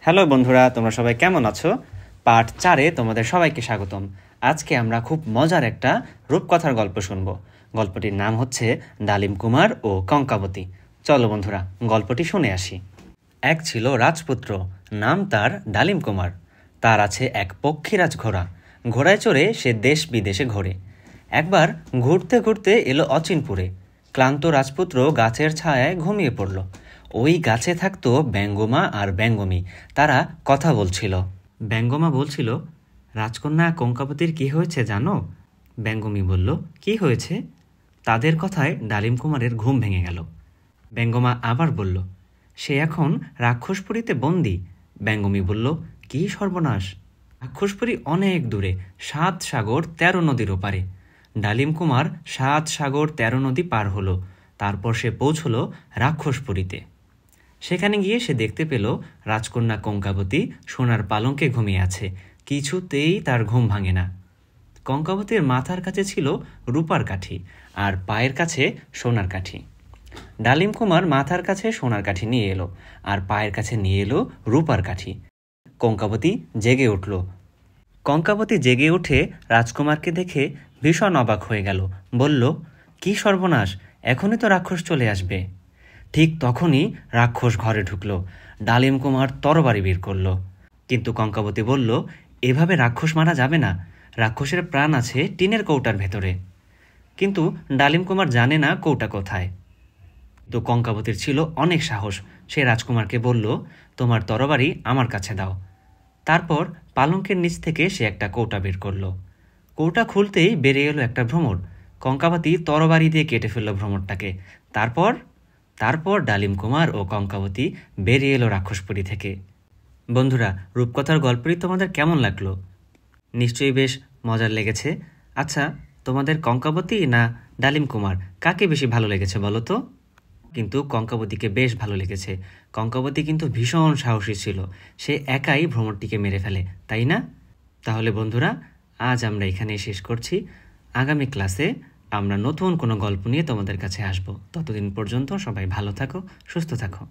Hello বন্ধুরা, তোমরা সবাই কেমন আছো? পার্ট 4-এ তোমাদের সবাইকে স্বাগতম। আজকে আমরা খুব মজার একটা রূপকথার গল্প শুনবো। গল্পটির নাম হচ্ছে ডালিম কুমার ও কঙ্কাবতী। চলো বন্ধুরা, গল্পটি শুনে আসি। এক ছিল রাজপুত্র, নাম তার ডালিম কুমার। তার আছে এক পক্ষীরাজ ঘোড়া। ঘোড়ায় চড়ে সে দেশ বিদেশে ঘোরে। একবার ঘুরতে ঘুরতে এলো অচিনপুরে। ক্লান্ত রাজপুত্র গাছের ছায়ায় ঘুমিয়ে পড়ল। ওই গাছে থাকতো ব্যঙ্গমা আর ব্যঙ্গমী। তারা কথা বলছিল। ব্যঙ্গমা বলছিল, রাজকন্যা কঙ্কাবতীর কি হয়েছে জানো? ব্যঙ্গমী বলল, কি হয়েছে? তাদের কথায় ডালিম কুমারের ঘুম ভেঙে গেল। ব্যঙ্গমা আবার বলল, সে এখন রাক্ষসপুরীতে বন্দী। ব্যঙ্গমী বলল, কি সর্বনাশ! রাক্ষসপুরী অনেক দূরে, 7 সাগর 13 নদীর ওপারে। ডালিম কুমার 7 সাগর 13 নদী পার হলো। তারপর সে পৌঁছল রাক্ষসপুরীতে। সেখানে গিয়ে সে দেখতে পেল রাজকন্যা কঙ্কাবতী সোনার পালঙ্কে ঘুমিয়ে আছে। কিছুতেই তার ঘুম ভাঙে না। কঙ্কাবতীর মাথার কাছে ছিল রূপার কাঠি আর পায়ের কাছে সোনার কাঠি। ডালিম কুমার মাথার কাছে সোনার কাঠি নিয়ে এলো আর পায়ের কাছে নিয়ে এলো রূপার কাঠি। কঙ্কাবতী জেগে উঠল। কঙ্কাবতী জেগে উঠে রাজকুমারকে দেখে ভীষণ অবাক হয়ে গেল। বলল, কি সর্বনাশ! এখনই তো রাক্ষস চলে আসবে। ঠিক তখনই রাক্ষস ঘরে ঢুকল। ডালিম কুমার তরবারি বের করল। কিন্তু কঙ্কাবতী বলল, এভাবে রাক্ষস মারা যাবে না। রাক্ষসের প্রাণ আছে টিনের কৌটার ভেতরে। কিন্তু ডালিম কুমার জানে না কৌটা কোথায়। তো কঙ্কাবতীর ছিল অনেক সাহস। সে রাজকুমারকে বলল, তোমার তরবারি আমার কাছে দাও। তারপর পালঙ্কের নিচ থেকে সে একটা কৌটা বের করলো। কৌটা খুলতেই বেরিয়ে এলো একটা ভ্রমর। কঙ্কাবতী তরবারি দিয়ে কেটে ফেলল ভ্রমরটাকে। তারপর ডালিম কুমার ও কঙ্কাবতী বেরিয়ে এলো রাক্ষসপুরী থেকে। বন্ধুরা, রূপকথার গল্পটি তোমাদের কেমন লাগলো? নিশ্চয়ই বেশ মজার লেগেছে। আচ্ছা, তোমাদের কঙ্কাবতী না ডালিম কুমার, কাকে বেশি ভালো লেগেছে বলো তো? কিন্তু কঙ্কাবতীকে বেশ ভালো লেগেছে। কঙ্কাবতী কিন্তু ভীষণ সাহসী ছিল। সে একাই ভ্রমরটিকে মেরে ফেলে, তাই না? তাহলে বন্ধুরা, আজ আমরা এখানেই শেষ করছি। আগামী ক্লাসে আমরা নতুন কোনো গল্প নিয়ে তোমাদের কাছে আসব। ততদিন পর্যন্ত সবাই ভালো থাকো, সুস্থ থাকো।